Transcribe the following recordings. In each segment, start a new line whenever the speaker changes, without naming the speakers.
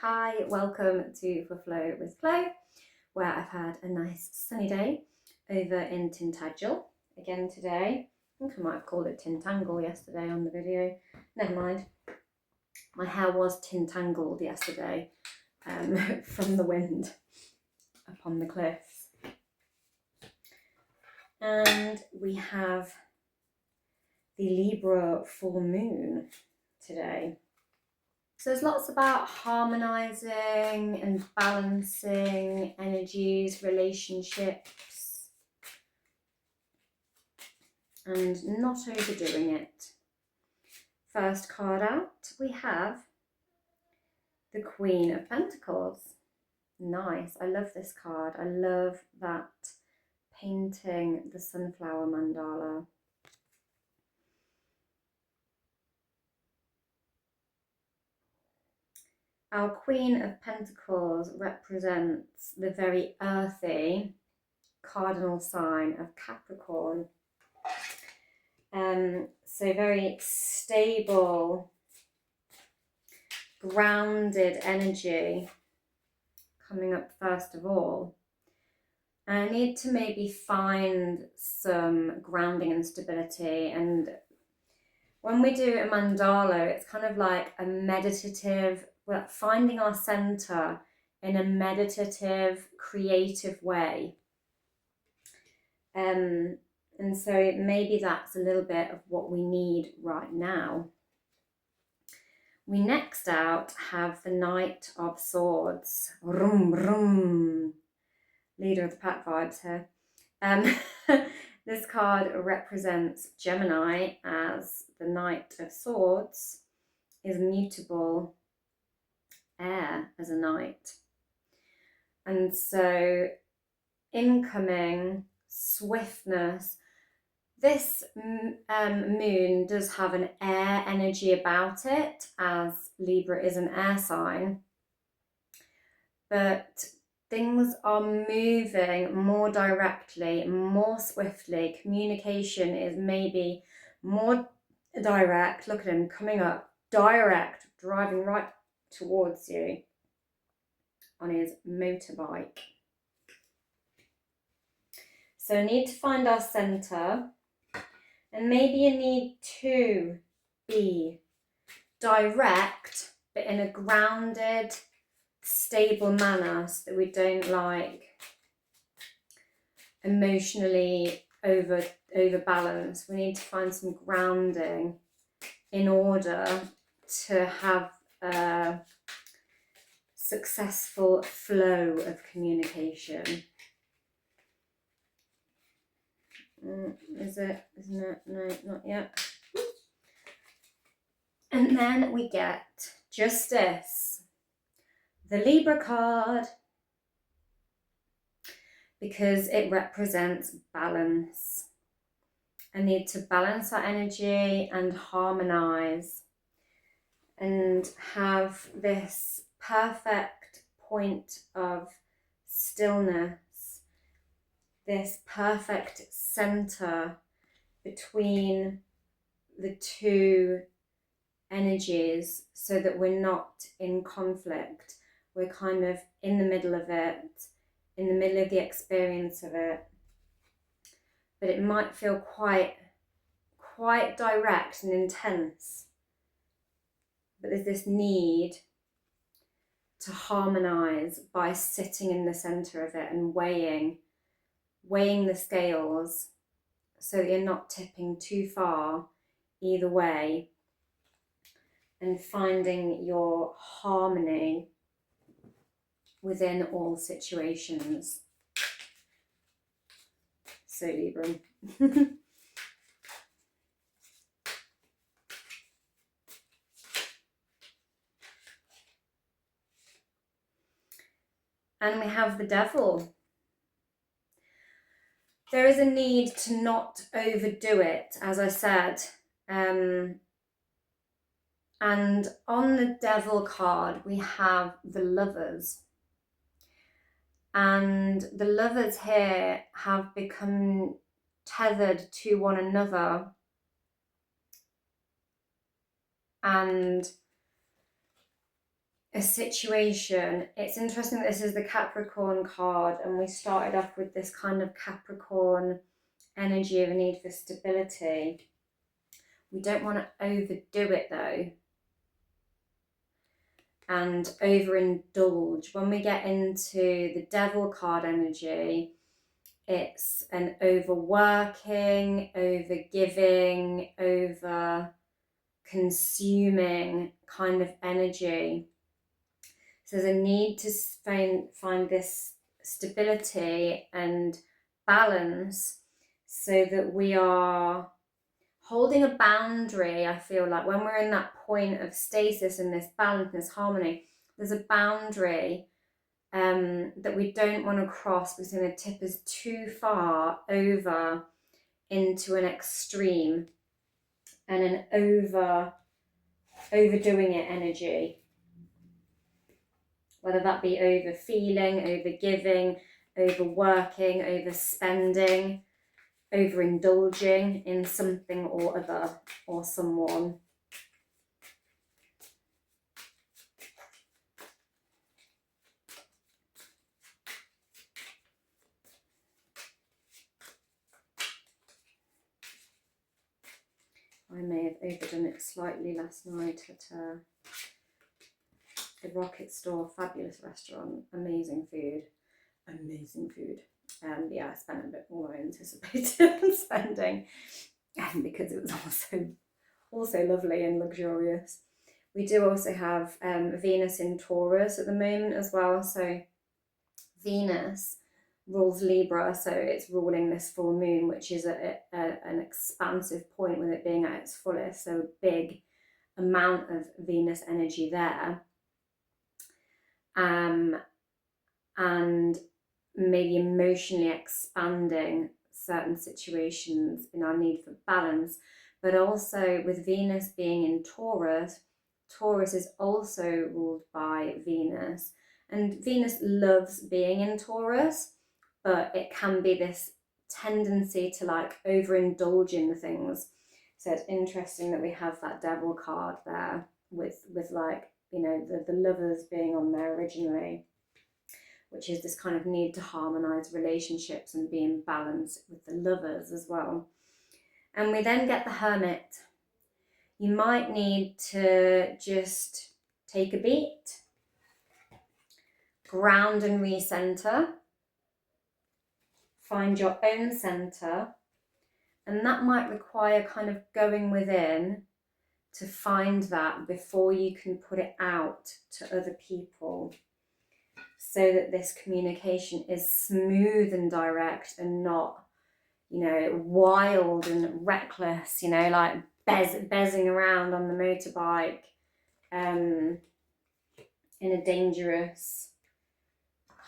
Hi, welcome to For Flow with Flo, where I've had a nice sunny day over in Tintagel again today. I think I might have called it Tintangle yesterday on the video. Never mind. My hair was tintangled yesterday from the wind upon the cliffs. And we have the Libra full moon today. So there's lots about harmonizing and balancing energies, relationships, and not overdoing it. First card out, we have the Queen of Pentacles. Nice, I love this card. I love that painting the sunflower mandala. Our Queen of Pentacles represents the very earthy cardinal sign of Capricorn. So very stable, grounded energy coming up first of all. I need to maybe find some grounding and stability. And when we do a mandala, it's kind of like a meditative, well, finding our center in a meditative, creative way. And so maybe that's a little bit of what we need right now. We next out have the Knight of Swords. Vroom, vroom. Leader of the pack vibes here. This card represents Gemini, as the Knight of Swords is mutable air as a knight. And so incoming swiftness. This moon does have an air energy about it, as Libra is an air sign, but things are moving more directly, more swiftly. Communication is maybe more direct. Look at him coming up, direct, driving right towards you on his motorbike. So I need to find our center, and maybe you need to be direct, but in a grounded, stable manner, so that we don't like emotionally overbalance. We need to find some grounding in order to have a successful flow of communication. Is it? Isn't it? No, not yet. And then we get Justice, the Libra card, because it represents balance. I need to balance our energy and harmonize and have this perfect point of stillness, this perfect center between the two energies, so that we're not in conflict. We're kind of in the middle of it, in the middle of the experience of it, but it might feel quite direct and intense. But there's this need to harmonize by sitting in the center of it and weighing the scales, so that you're not tipping too far either way, and finding your harmony within all situations. So Libra. And we have the Devil. There is a need to not overdo it, as I said. And on the Devil card, we have the Lovers. And the Lovers here have become tethered to one another, and a situation. It's interesting that this is the Capricorn card, and we started off with this kind of Capricorn energy of a need for stability. We don't want to overdo it though and overindulge. When we get into the Devil card energy, it's an overworking, overgiving, over consuming kind of energy. So there's a need to find this stability and balance so that we are holding a boundary. I feel like when we're in that point of stasis and this balance and this harmony, there's a boundary that we don't want to cross because the tip is too far over into an extreme and an overdoing it energy. Whether that be over feeling, over giving, overworking, overspending, overindulging in something or other or someone. I may have overdone it slightly last night at the Rocket Store, fabulous restaurant, amazing food. Yeah, I spent a bit more than I anticipated spending, because it was also lovely and luxurious. We do also have Venus in Taurus at the moment as well. So Venus rules Libra, so it's ruling this full moon, which is an expansive point with it being at its fullest. So a big amount of Venus energy there. And maybe emotionally expanding certain situations in our need for balance. But also with Venus being in Taurus, Taurus is also ruled by Venus. And Venus loves being in Taurus, but it can be this tendency to like overindulge in things. So it's interesting that we have that Devil card there with like, you know, the lovers being on there originally, which is this kind of need to harmonize relationships and be in balance with the lovers as well. And we then get the Hermit. You might need to just take a beat, ground and recenter, find your own center, and that might require kind of going within to find that before you can put it out to other people, so that this communication is smooth and direct and not, you know, wild and reckless, you know, like bezzing around on the motorbike in a dangerous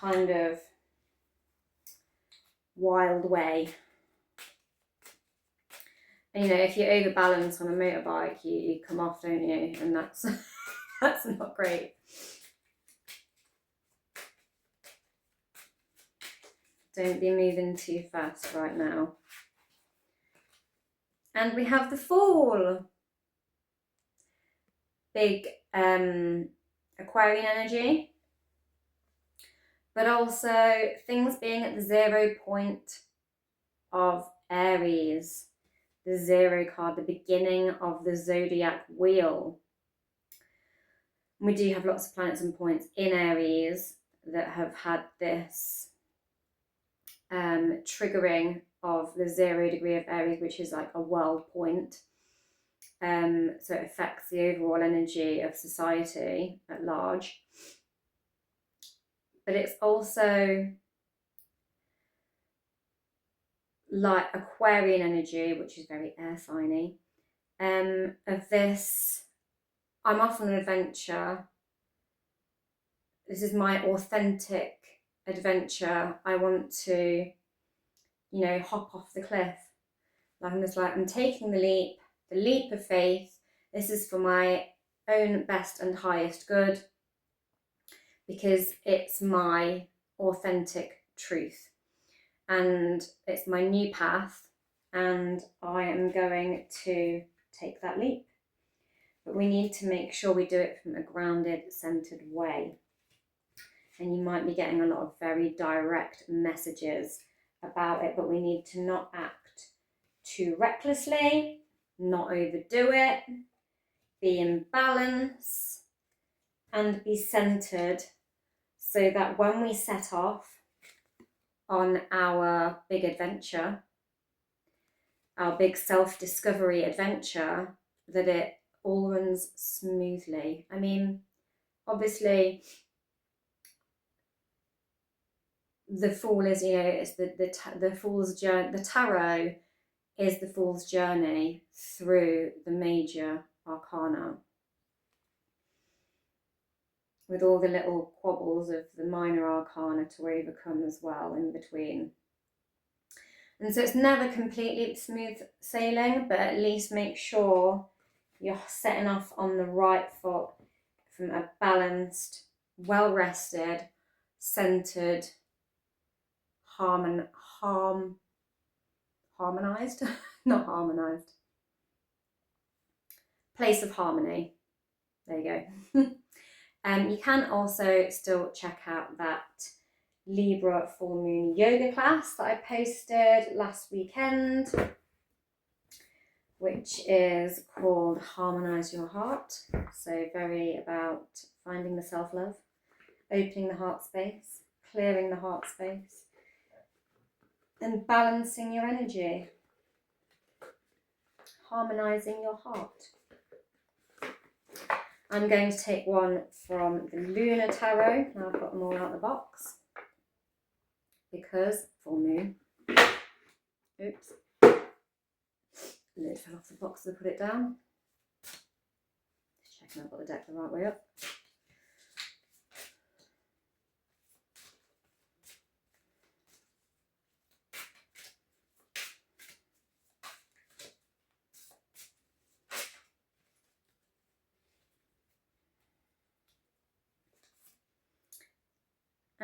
kind of wild way. And, you know, if you overbalance on a motorbike, you come off, don't you? And that's that's not great. Don't be moving too fast right now. And we have the Fool. Big Aquarian energy. But also things being at the 0 point of Aries. The 0 card, the beginning of the zodiac wheel. We do have lots of planets and points in Aries that have had this triggering of the 0 degree of Aries, which is like a world point. So it affects the overall energy of society at large. But it's also like Aquarian energy, which is very air signy, of this, I'm off on an adventure. This is my authentic adventure. I want to, you know, hop off the cliff. Like I'm taking the leap of faith. This is for my own best and highest good, because it's my authentic truth and it's my new path, and I am going to take that leap. but we need to make sure we do it from a grounded, centered way. And you might be getting a lot of very direct messages about it, but we need to not act too recklessly, not overdo it, be in balance, and be centered, so that when we set off on our big adventure, our big self-discovery adventure, that it all runs smoothly. I mean, obviously, the Fool is, you know, it's the Fool's journey. The tarot is the Fool's journey through the major arcana, with all the little quabbles of the minor arcana to overcome as well in between. And so it's never completely smooth sailing, but at least make sure you're setting off on the right foot from a balanced, well-rested, centered, harmonized, not harmonized, place of harmony. There you go. You can also still check out that Libra full moon yoga class that I posted last weekend, which is called Harmonize Your Heart. So very about finding the self-love, opening the heart space, clearing the heart space, and balancing your energy, harmonizing your heart. I'm going to take one from the Lunar Tarot. Now I've got them all out of the box, because full moon. Oops. Lid fell off the box as I put it down. Just checking I've got the deck the right way up.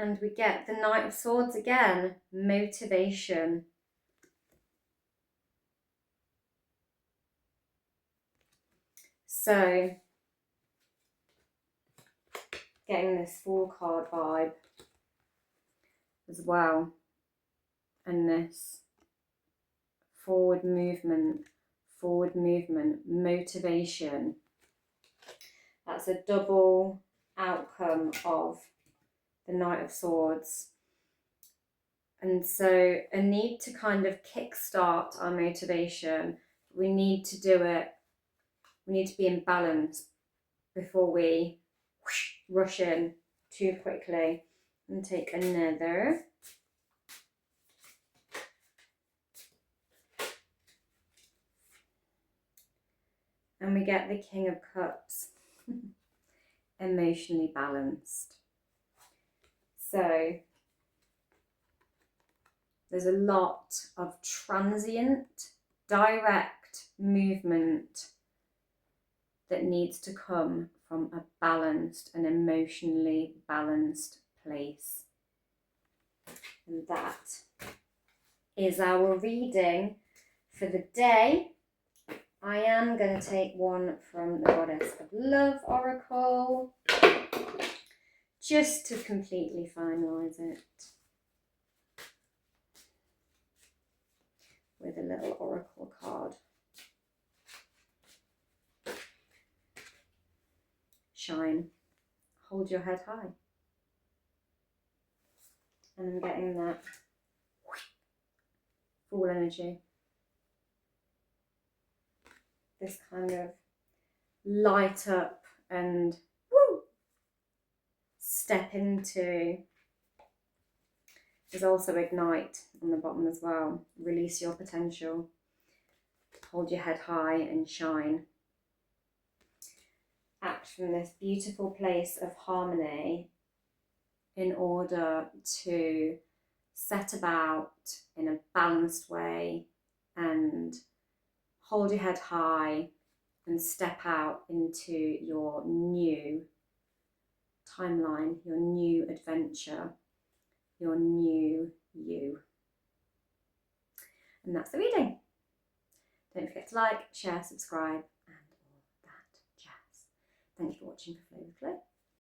And we get the Knight of Swords again, motivation. So, getting this Fool card vibe as well. And this forward movement, motivation. That's a double outcome of the Knight of Swords. And so a need to kind of kickstart our motivation. We need to do it. We need to be in balance before we rush in too quickly. And take another. And we get the King of Cups. Emotionally balanced. So there's a lot of transient, direct movement that needs to come from a balanced and emotionally balanced place. And that is our reading for the day. I am going to take one from the Goddess of Love Oracle, just to completely finalise it, with a little oracle card. Shine. Hold your head high. And I'm getting that Fool energy. This kind of light up and woo, step into. There's also ignite on the bottom as well. Release your potential. Hold your head high and shine. Act from this beautiful place of harmony in order to set about in a balanced way and hold your head high and step out into your new timeline, your new adventure, your new you. And that's the reading. Don't forget to like, share, subscribe, and all that jazz. Thank you for watching for Flavour Club.